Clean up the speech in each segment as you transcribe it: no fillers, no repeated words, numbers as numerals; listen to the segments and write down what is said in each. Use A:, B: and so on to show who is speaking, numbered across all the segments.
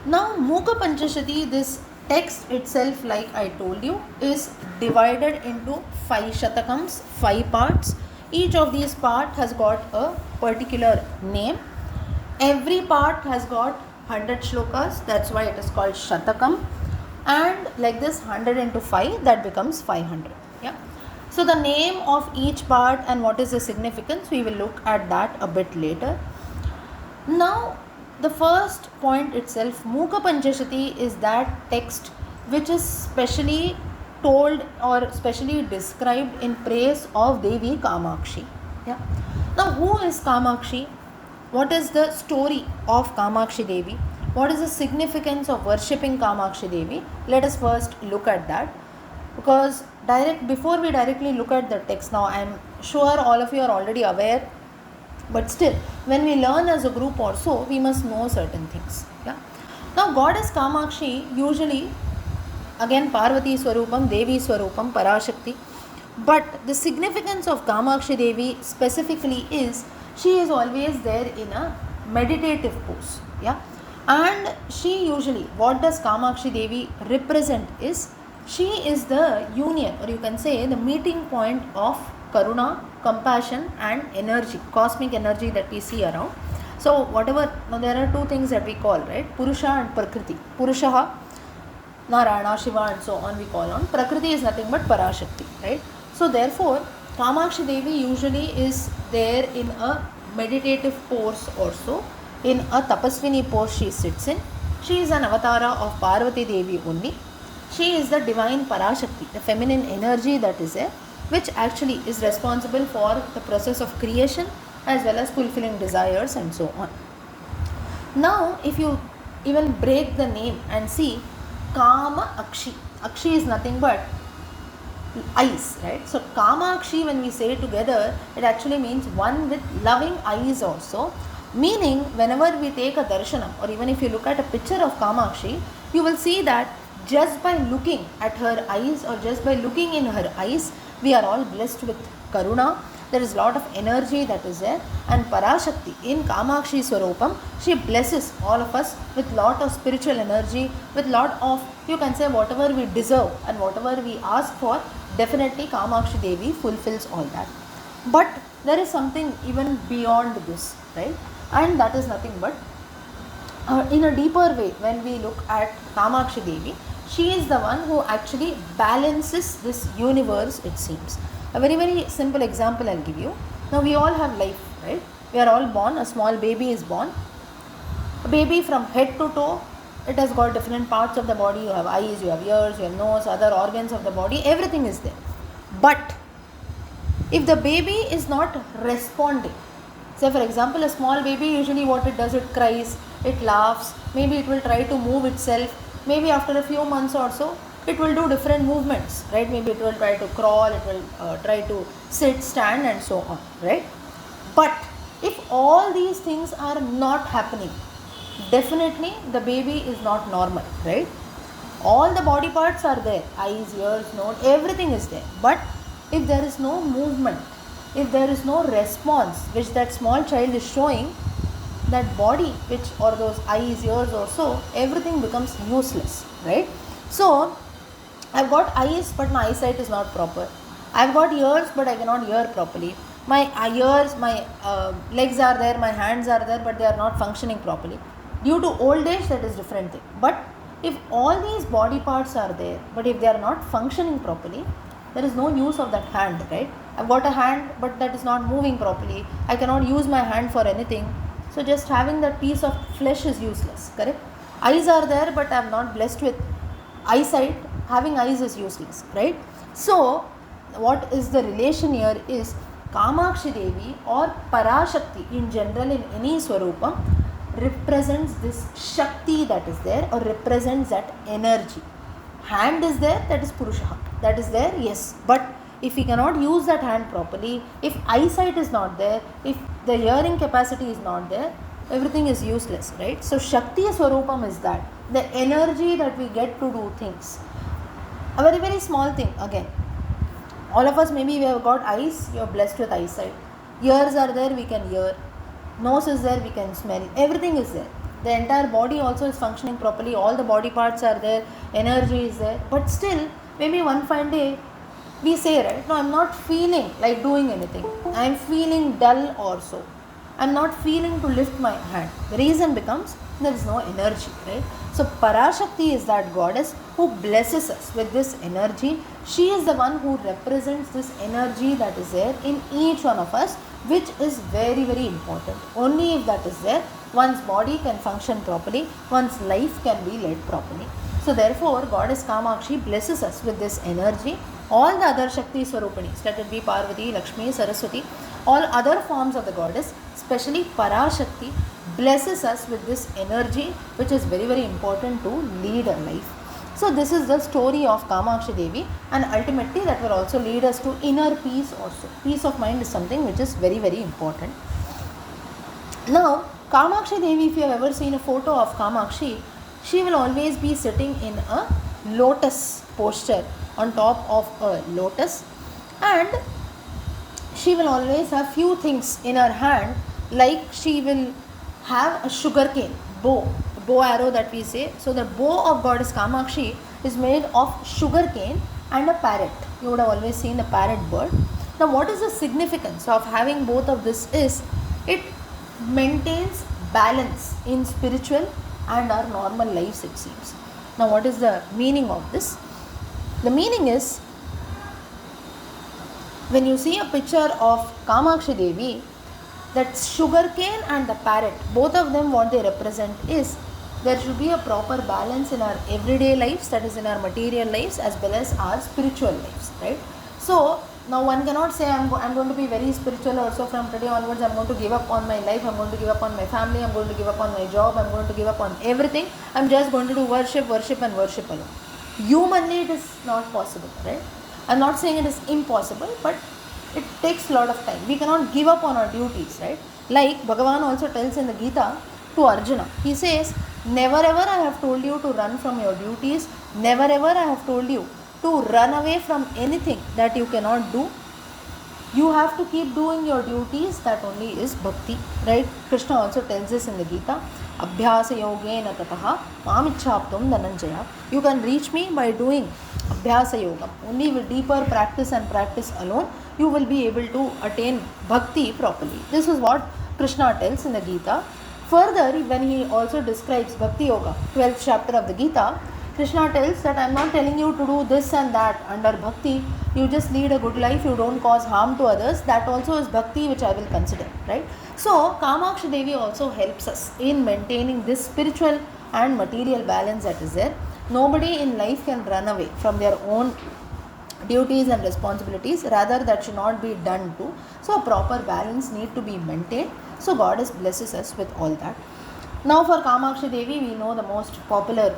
A: Now Mookapanchashati, this text itself, like I told you, is divided into 5 shatakams, 5 parts. Each of these parts has got a particular name. Every part has got 100 shlokas, that's why it is called shatakam. And like this, 100 into 5, that becomes 500. Yeah. So the name of each part and what is the significance, we will look at that a bit later. Now, the first point itself, Mookapanchashati, is that text which is specially told or specially described in praise of Devi Kamakshi. Yeah. Now, who is Kamakshi? What is the story of Kamakshi Devi? What is the significance of worshipping Kamakshi Devi? Let us first look at that. Because before we directly look at the text, now I am sure all of you are already aware, but still, when we learn as a group also, we must know certain things. Yeah. Now, goddess Kamakshi, usually, again Parvati Swarupam, Devi Swarupam, Parashakti. But the significance of Kamakshi Devi specifically is, she is always there in a meditative pose. Yeah. And she usually, what does Kamakshi Devi represent is, she is the union, or you can say the meeting point of Karuna, compassion and energy, cosmic energy that we see around. So whatever, now there are two things that we call, right? Purusha and Prakriti. Purusha, Narayana, Shiva and so on we call on. Prakriti is nothing but Parashakti, right? So therefore, Kamakshi Devi usually is there in a meditative pose also. In a tapasvini pose she sits in. She is an avatara of Parvati Devi only. She is the divine Parashakti, the feminine energy that is there, which actually is responsible for the process of creation as well as fulfilling desires and so on. Now, if you even break the name and see, Kama Akshi. Akshi is nothing but eyes, right? So Kamakshi, when we say together, it actually means one with loving eyes also. Meaning, whenever we take a darshanam, or even if you look at a picture of Kamakshi, you will see that just by looking at her eyes or just by looking in her eyes, we are all blessed with Karuna. There is a lot of energy that is there, and Parashakti in Kamakshi Swarupam, she blesses all of us with lot of spiritual energy, with lot of, you can say, whatever we deserve and whatever we ask for, definitely Kamakshi Devi fulfills all that. But there is something even beyond this, right? And that is nothing but, in a deeper way, when we look at Kamakshi Devi, she is the one who actually balances this universe, it seems. A very, very simple example I'll give you. Now, we all have life, right? We are all born, a small baby is born. A baby from head to toe, it has got different parts of the body. You have eyes, you have ears, you have nose, other organs of the body, everything is there. But if the baby is not responding, say for example, a small baby, usually what it does, it cries, it laughs, maybe it will try to move itself, maybe after a few months or so, it will do different movements, right? Maybe it will try to crawl, it will try to sit, stand and so on, right? But if all these things are not happening, definitely the baby is not normal, right? All the body parts are there, eyes, ears, nose, everything is there. But if there is no movement, if there is no response which that small child is showing, that body which, or those eyes, ears or so, everything becomes useless, right? So I've got eyes but my eyesight is not proper. I've got ears but I cannot hear properly. My ears, my legs are there, my hands are there, but they are not functioning properly. Due to old age, that is different thing. But if all these body parts are there, but if they are not functioning properly, there is no use of that hand, right? I've got a hand but that is not moving properly. I cannot use my hand for anything. So just having that piece of flesh is useless, correct? Eyes are there but I am not blessed with eyesight. Having eyes is useless, right? So what is the relation here is Kamakshi Devi or Parashakti in general in any Swarupam represents this Shakti that is there, or represents that energy. Hand is there, that is Purusha, that is there, yes. But if we cannot use that hand properly, if eyesight is not there, if the hearing capacity is not there, everything is useless, right? So Shakti Swarupam is that, the energy that we get to do things. A very, very small thing again. All of us, maybe we have got eyes, you are blessed with eyesight. Ears are there, we can hear. Nose is there, we can smell. Everything is there. the entire body also is functioning properly, all the body parts are there, energy is there, but still maybe one fine day we say, right, no, I'm not feeling like doing anything, I'm feeling dull also, I'm not feeling to lift my hand. The reason becomes there is no energy, right? So Parashakti is that goddess who blesses us with this energy. She is the one who represents this energy that is there in each one of us, which is very, very important. Only if that is there, one's body can function properly, one's life can be led properly. So therefore, Goddess Kamakshi blesses us with this energy. All the other Shakti Swarupinis, let it be Parvati, Lakshmi, Saraswati, all other forms of the goddess, especially Parashakti, blesses us with this energy, which is very, very important to lead a life. So this is the story of Kamakshi Devi, and ultimately that will also lead us to inner peace also. Peace of mind is something which is very, very important. Now, Kamakshi Devi, if you have ever seen a photo of Kamakshi, she will always be sitting in a lotus posture on top of a lotus, and she will always have few things in her hand, like she will have a sugarcane bow arrow that we say. So the bow of Goddess Kamakshi is made of sugarcane and a parrot. You would have always seen the parrot bird. Now what is the significance of having both of this is, it maintains balance in spiritual and our normal lives, it seems. Now what is the meaning of this? The meaning is, when you see a picture of Kamakshi Devi, that sugarcane and the parrot, both of them, what they represent is, there should be a proper balance in our everyday lives, that is in our material lives as well as our spiritual lives, right? So now one cannot say I'm going to be very spiritual also from today onwards, I'm going to give up on my life, I'm going to give up on my family, I'm going to give up on my job, I'm going to give up on everything, I'm just going to do worship and worship alone. Humanly it is not possible, right? I'm not saying it is impossible, but it takes a lot of time. We cannot give up on our duties, right? Like Bhagavan also tells in the Gita to Arjuna, he says, never ever I have told you to run from your duties, never ever I have told you to run away from anything that you cannot do. You have to keep doing your duties, that only is bhakti, right? Krishna also tells us in the Gita, Abhyasa yogena tataha mamichhaptum dhananjaya. You can reach me by doing Abhyasa yoga. Only with deeper practice and practice alone, you will be able to attain bhakti properly. This is what Krishna tells in the Gita. Further, when he also describes Bhakti Yoga, 12th chapter of the Gita, Krishna tells that I am not telling you to do this and that under bhakti. You just lead a good life, you don't cause harm to others. That also is bhakti, which I will consider, right? So Kamakshi Devi also helps us in maintaining this spiritual and material balance that is there. Nobody in life can run away from their own duties and responsibilities, rather that should not be done too. So a proper balance need to be maintained. So Goddess blesses us with all that. Now for Kamakshi Devi, we know the most popular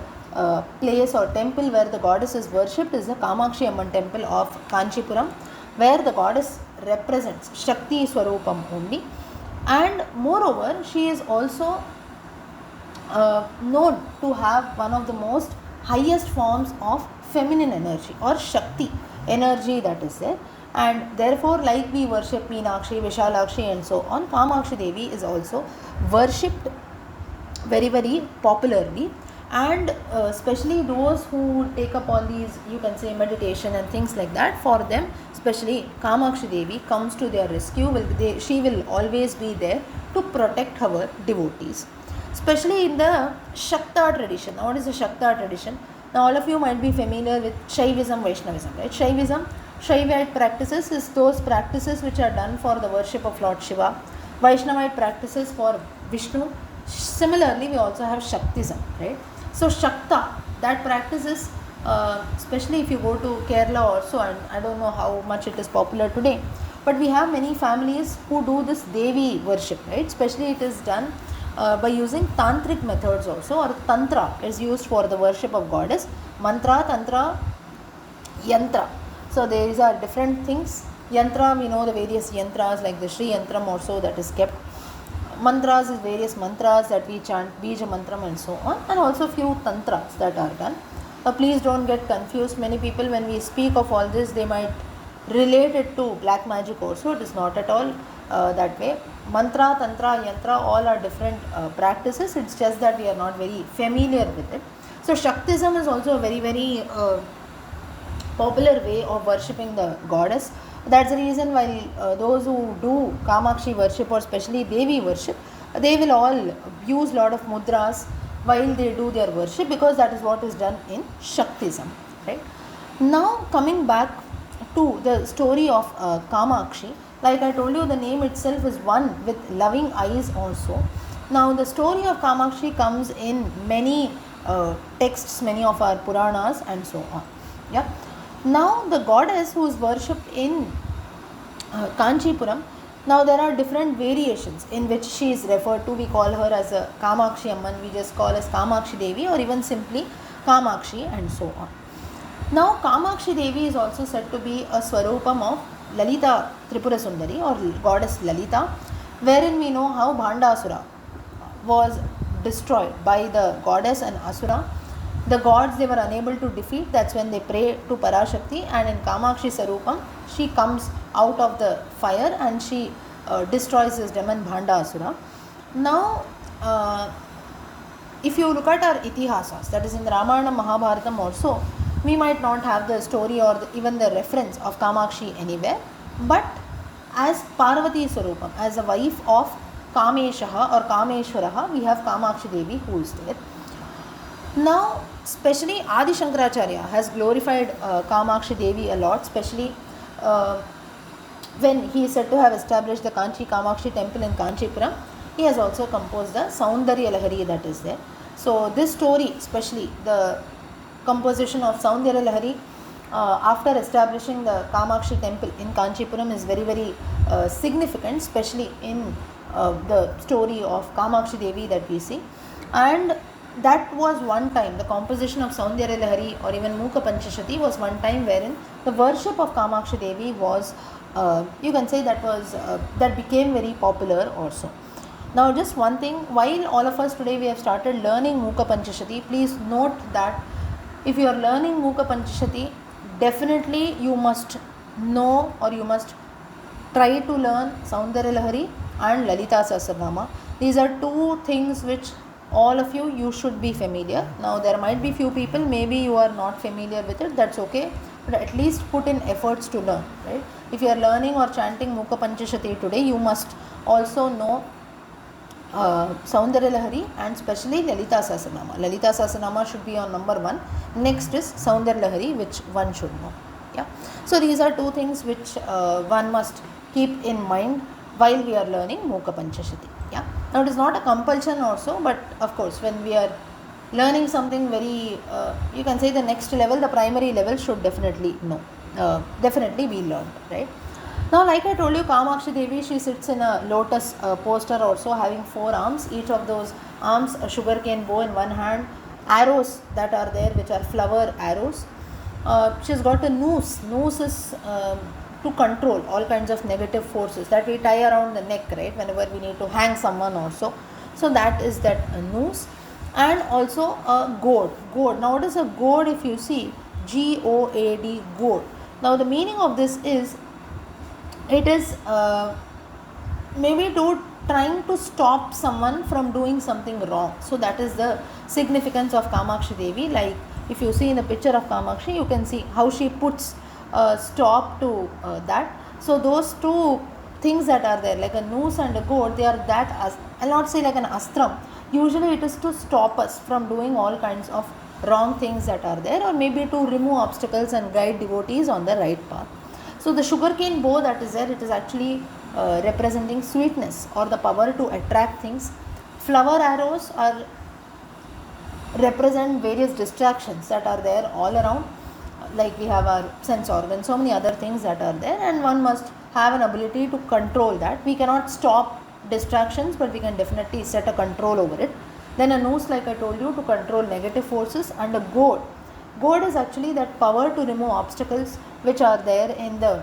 A: place or temple where the goddess is worshipped is the Kamakshi Amman temple of Kanchipuram, where the goddess represents Shakti Swarupam only, and moreover she is also known to have one of the most highest forms of feminine energy or Shakti energy that is there, and therefore like we worship Meenakshi, Vishalakshi and so on, Kamakshi Devi is also worshipped very, very popularly. And especially those who take up all these, you can say, meditation and things like that, for them especially Kamakshi Devi comes to their rescue. She will always be there to protect her devotees, especially in the Shakta tradition. Now what is the Shakta tradition? Now all of you might be familiar with Shaivism, Vaishnavism, right? Shaivite practices is those practices which are done for the worship of Lord Shiva. Vaishnavite practices for Vishnu. Similarly, we also have Shaktism, right? So Shakta, that practice is, especially if you go to Kerala also, and I don't know how much it is popular today, but we have many families who do this Devi worship, right? Especially it is done by using tantric methods also, or tantra is used for the worship of goddess. Mantra, tantra, yantra. So these are different things. Yantra, we know the various yantras like the Sri Yantram also that is kept. Mantras is various mantras that we chant, Bija Mantram and so on, and also few tantras that are done. Please don't get confused. Many people, when we speak of all this, they might relate it to black magic also. It is not at all that way. mantra, tantra, yantra, all are different practices. It's just that we are not very familiar with it. So Shaktism is also a very, very popular way of worshipping the goddess. That's the reason why those who do Kamakshi worship or especially Devi worship, they will all use lot of mudras while they do their worship, because that is what is done in Shaktism. Right? Now coming back to the story of Kamakshi, like I told you, the name itself is one with loving eyes also. Now the story of Kamakshi comes in many texts, many of our Puranas and so on. Yeah. Now the goddess who is worshipped in Kanchipuram, now there are different variations in which she is referred to. We call her as a Kamakshi Amman, we just call as Kamakshi Devi, or even simply Kamakshi and so on. Now Kamakshi Devi is also said to be a Swarupam of Lalita Tripura Sundari or goddess Lalita, wherein we know how Bhandasura was destroyed by the goddess and Asura. The gods they were unable to defeat, that's when they pray to Parashakti, and in Kamakshi Sarupam she comes out of the fire and she destroys this demon Bhandasura. Now if you look at our itihasas, that is in the Ramayana Mahabharatam also, we might not have the story or even the reference of Kamakshi anywhere, but as Parvati Sarupam, as a wife of Kameshaha or Kameshwaraha, we have Kamakshi Devi who is there. Now, especially Adi Shankaracharya has glorified Kamakshi Devi a lot, especially when he is said to have established the Kanchi Kamakshi temple in Kanchipuram. He has also composed the Saundarya Lahari that is there. So, this story, especially the composition of Saundarya Lahari after establishing the Kamakshi temple in Kanchipuram, is very, very significant, especially in the story of Kamakshi Devi that we see. And that was one time, the composition of Saundarya Lahari or even Mookapanchashati was one time wherein the worship of Kamakshi Devi was, you can say that became very popular also. Now just one thing, while all of us today we have started learning Mookapanchashati, please note that if you are learning Mookapanchashati, definitely you must know or you must try to learn Saundarya Lahari and Lalita Sahasranama. These are two things which all of you should be familiar. Now there might be few people, maybe you are not familiar with it, that's okay, but at least put in efforts to learn, right? If you are learning or chanting Mookapanchashati today, you must also know Saundarya Lahari and especially Lalita Sahasranama. Lalita Sahasranama should be on number 1. Next is Saundarya Lahari, which one should know. Yeah. So these are two things which one must keep in mind while we are learning Mookapanchashati. Yeah. Now it is not a compulsion also, but of course when we are learning something very, you can say the next level, the primary level should definitely know, definitely be learned, right? Now like I told you, Kamakshi Devi, she sits in a lotus poster also having 4 arms, each of those arms a sugarcane bow in one hand, arrows that are there which are flower arrows. She's got a noose. Noose is to control all kinds of negative forces that we tie around the neck, right, whenever we need to hang someone also. So that is that noose. And also a goad. Now what is a goad? If you see, G-O-A-D, goad. Now the meaning of this is, it is maybe to trying to stop someone from doing something wrong. So that is the significance of Kamakshi Devi. Like if you see in the picture of Kamakshi, you can see how she puts a stop to that. So those two things that are there, like a noose and a goad, they are that, I'll not say like an astram. Usually it is to stop us from doing all kinds of wrong things that are there, or maybe to remove obstacles and guide devotees on the right path. So the sugarcane bow that is there, it is actually representing sweetness or the power to attract things. Flower arrows are represent various distractions that are there all around, like we have our sense organs, so many other things that are there, and one must have an ability to control that. We cannot stop distractions, but we can definitely set a control over it. Then a noose, like I told you, to control negative forces, and a goad. Goad is actually that power to remove obstacles which are there in the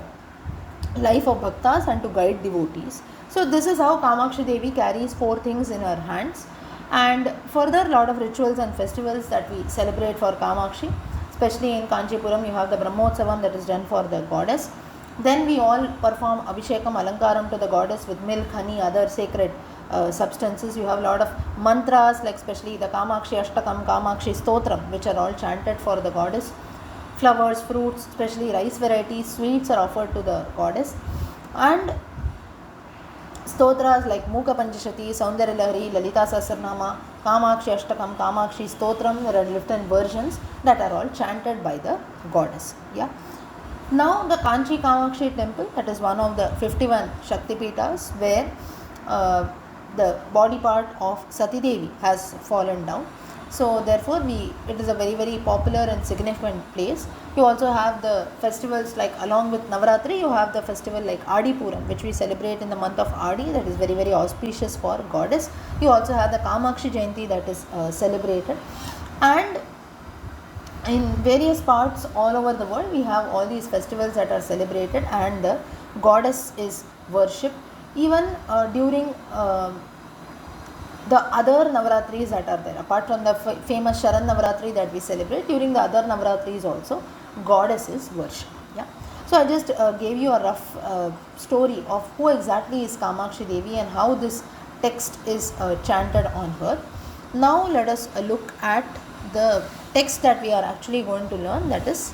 A: life of bhaktas and to guide devotees. So this is how Kamakshi Devi carries 4 things in her hands. And further, lot of rituals and festivals that we celebrate for Kamakshi, especially in Kanchipuram you have the Brahmotsavam that is done for the goddess, Then we all perform Abhishekam Alankaram to the goddess with milk, honey, other sacred substances. You have a lot of mantras, like especially the Kamakshi Ashtakam, Kamakshi Stotram, which are all chanted for the goddess. Flowers, fruits, especially rice varieties, sweets are offered to the goddess. And stotras like Mookapanchashati, Saundaryalahari, Lalita Sahasranama, Kamakshi Ashtakam, Kamakshi Stotram, there are different versions that are all chanted by the goddess. Yeah. Now the Kanchi Kamakshi temple, that is one of the 51 Shaktipitas where the body part of Sati Devi has fallen down. So therefore it is a very, very popular and significant place. You also have the festivals like, along with Navaratri, you have the festival like Adi Puram, which we celebrate in the month of Adi, that is very, very auspicious for goddess. You also have the Kamakshi Jayanti that is celebrated. And in various parts all over the world, we have all these festivals that are celebrated and the goddess is worshipped. Even during the other Navaratris that are there, apart from the famous Sharan Navaratri that we celebrate, during the other Navaratris also, goddess is worshipped. Yeah. So I just gave you a rough story of who exactly is Kamakshi Devi and how this text is chanted on her. Now let us look at the text that we are actually going to learn, that is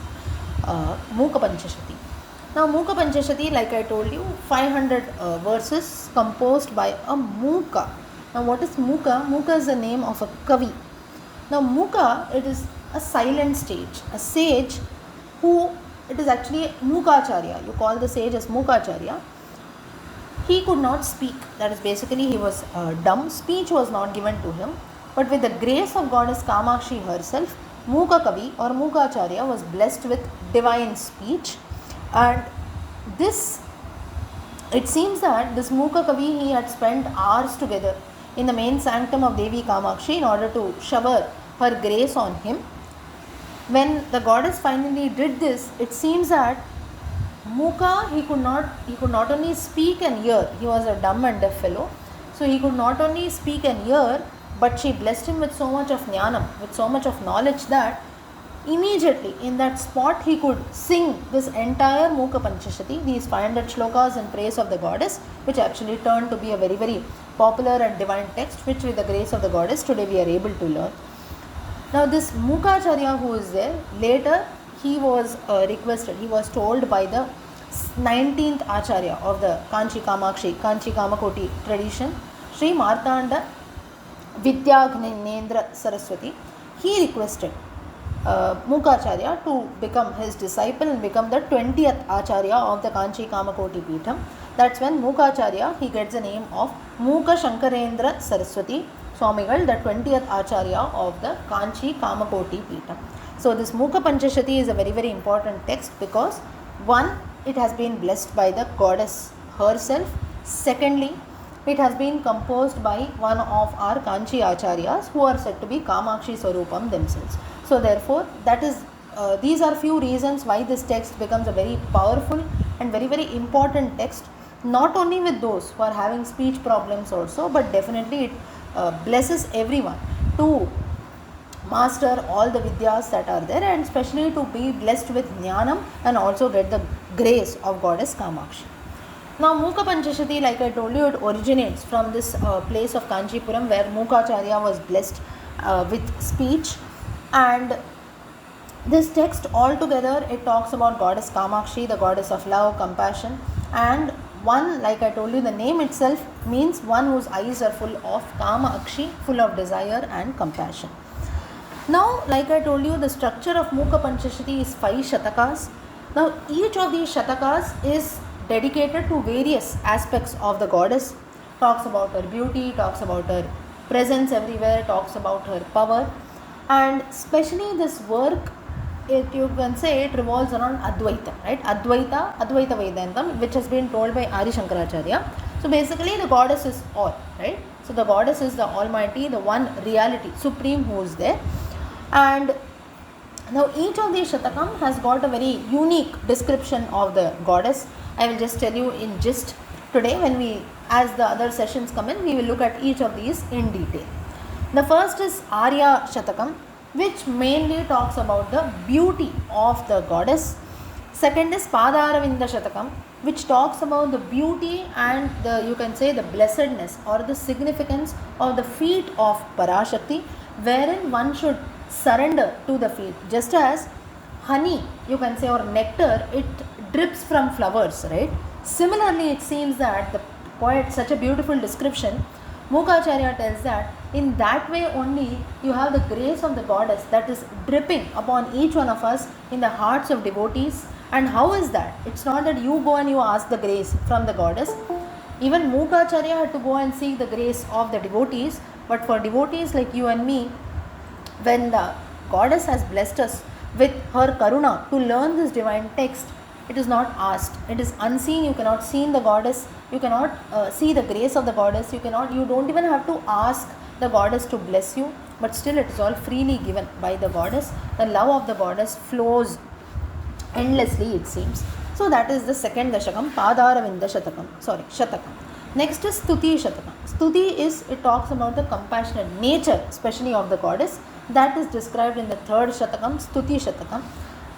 A: Mookapanchashati. Now Mookapanchashati, like I told you, 500 verses composed by a Mooka. Now what is Mooka? Mooka is the name of a Kavi. Now Mooka, it is a silent sage who, it is actually Mookacharya. You call the sage as Mookacharya. He could not speak, that is basically he was dumb, speech was not given to him. But with the grace of goddess Kamakshi herself, Mooka Kavi or Mookacharya was blessed with divine speech. And this, it seems that this Mooka Kavi, he had spent hours together in the main sanctum of Devi Kamakshi in order to shower her grace on him. When the goddess finally did this, it seems that Mooka, he could not only speak and hear, he was a dumb and deaf fellow, so he could not only speak and hear, but she blessed him with so much of jnanam, with so much of knowledge, that immediately in that spot he could sing this entire Mookapanchashati, these 500 shlokas in praise of the goddess, which actually turned to be a very, very popular and divine text, which with the grace of the goddess today we are able to learn. Now this Mookacharya who is there, later he was requested, he was told by the 19th Acharya of the Kanchi Kamakoti tradition, Sri Martanda Vidyagnenendra Saraswati, he requested Mookacharya to become his disciple and become the 20th Acharya of the Kanchi Kamakoti Peetham. That's when Mookacharya, he gets the name of Mooka Shankarendra Saraswati Swamigal, the 20th Acharya of the Kanchi Kamakoti Peetham. So this Mookapanchashati is a very, very important text because one, it has been blessed by the goddess herself. Secondly, it has been composed by one of our Kanchi Acharyas who are said to be Kamakshi Swarupam themselves. So therefore, that is these are few reasons why this text becomes a very powerful and very, very important text, not only with those who are having speech problems also, but definitely it blesses everyone to master all the vidyas that are there, and especially to be blessed with jnanam and also get the grace of goddess Kamakshi. Now Mookapanchashati, like I told you, it originates from this place of Kanchipuram where Mookacharya was blessed with speech. And this text altogether, it talks about goddess Kamakshi, the goddess of love, compassion, and one, like I told you, the name itself means one whose eyes are full of Kamakshi, full of desire and compassion. Now, like I told you, the structure of Mookapanchashati is 5 shatakas. Now, each of these shatakas is dedicated to various aspects of the goddess. Talks about her beauty, talks about her presence everywhere, talks about her power. And especially this work, you can say it revolves around Advaita, right? Advaita Vedantam, which has been told by Adi Shankaracharya. So basically the goddess is all, right? So the goddess is the Almighty, the one reality, supreme who is there. And now each of these shatakam has got a very unique description of the goddess. I will just tell you in gist today. When we, as the other sessions come in, we will look at each of these in detail. The first is Arya Shatakam, which mainly talks about the beauty of the goddess. Second is Padaravinda Shatakam, which talks about the beauty and the, you can say, the blessedness or the significance of the feet of Parashakti, wherein one should surrender to the feet. Just as honey, you can say, or nectar, it drips from flowers, right? Similarly, it seems that the poet, such a beautiful description, Mookacharya tells that in that way only you have the grace of the goddess that is dripping upon each one of us in the hearts of devotees. And how is that? It's not that you go and you ask the grace from the goddess. Even Mookacharya had to go and seek the grace of the devotees. But for devotees like you and me, when the goddess has blessed us with her karuna to learn this divine text, it is not asked, it is unseen. You cannot see the goddess, you cannot see the grace of the goddess, you don't even have to ask the goddess to bless you, but still it is all freely given by the goddess. The love of the goddess flows endlessly, it seems. So that is the second dashakam, Padaravinda Shatakam. Next is Stuti Shatakam. Stuti is, it talks about the compassionate nature, especially of the goddess. That is described in the third Shatakam, Stuti Shatakam.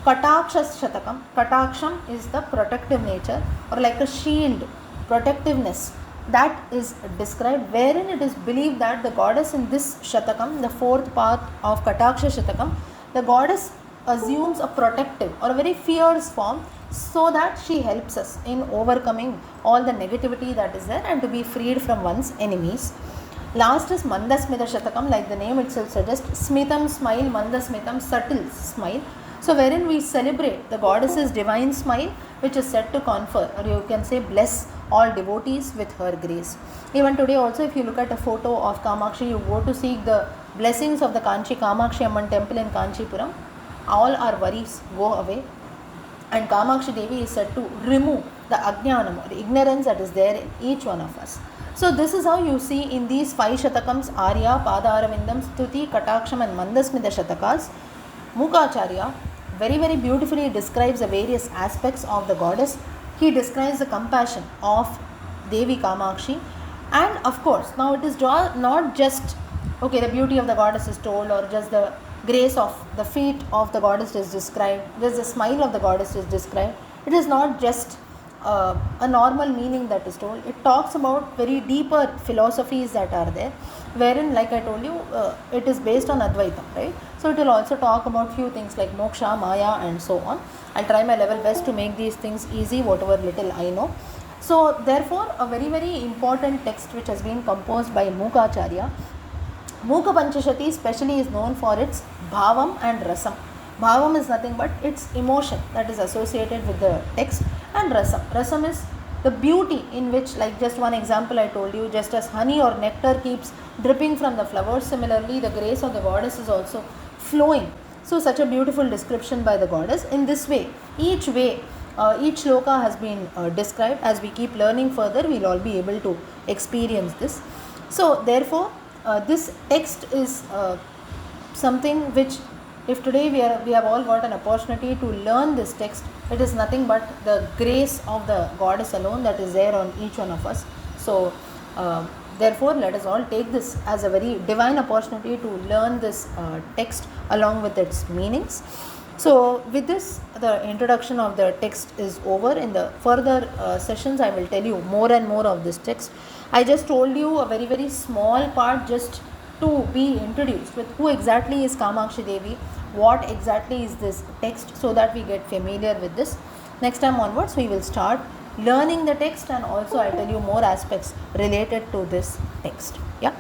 A: Kataksha Shatakam. Kataksham is the protective nature, or like a shield, protectiveness. That is described, wherein it is believed that the goddess in this Shatakam, the fourth part of Kataksha Shatakam, the goddess assumes a protective or a very fierce form, so that she helps us in overcoming all the negativity that is there and to be freed from one's enemies. Last is Mandasmita Shatakam, like the name itself suggests, Smitham, smile, Mandasmitam, subtle smile. So wherein we celebrate the goddess's divine smile, which is said to confer, or you can say bless all devotees with her grace. Even today also, if you look at a photo of Kamakshi, you go to seek the blessings of the Kanchi Kamakshi Amman temple in Kanchipuram, all our worries go away, and Kamakshi Devi is said to remove the ajnanam, or ignorance that is there in each one of us. So this is how you see in these 5 Shatakams, Arya, Padaravindam, Stuti, Kataksham and Mandasmita Shatakas, Mookacharya very very beautifully describes the various aspects of the goddess. He describes the compassion of Devi Kamakshi, and of course now it is not just the beauty of the goddess is told, or just the grace of the feet of the goddess is described, just the smile of the goddess is described. It is not just a normal meaning that is told. It talks about very deeper philosophies that are there, wherein, like I told you, it is based on Advaita, right? So it will also talk about few things like moksha, maya and so on. I'll try my level best to make these things easy, whatever little I know. So therefore, a very very important text which has been composed by Mookacharya. Mookapanchashati especially is known for its bhavam and rasam. Bhavam is nothing but its emotion that is associated with the text, and rasam. Rasam is the beauty in which, like just one example I told you, just as honey or nectar keeps dripping from the flowers, similarly the grace of the goddess is also flowing. So such a beautiful description by the goddess. In this way, each shloka has been described. As we keep learning further, we will all be able to experience this. So therefore, this text is something which, if today we have all got an opportunity to learn this text, it is nothing but the grace of the goddess alone that is there on each one of us. So therefore, let us all take this as a very divine opportunity to learn this text along with its meanings. So with this, the introduction of the text is over. In the further sessions, I will tell you more and more of this text. I just told you a very very small part just to be introduced with who exactly is Kamakshi Devi, what exactly is this text, so that we get familiar with this. Next time onwards, we will start learning the text, and also I'll tell you more aspects related to this text. Yeah.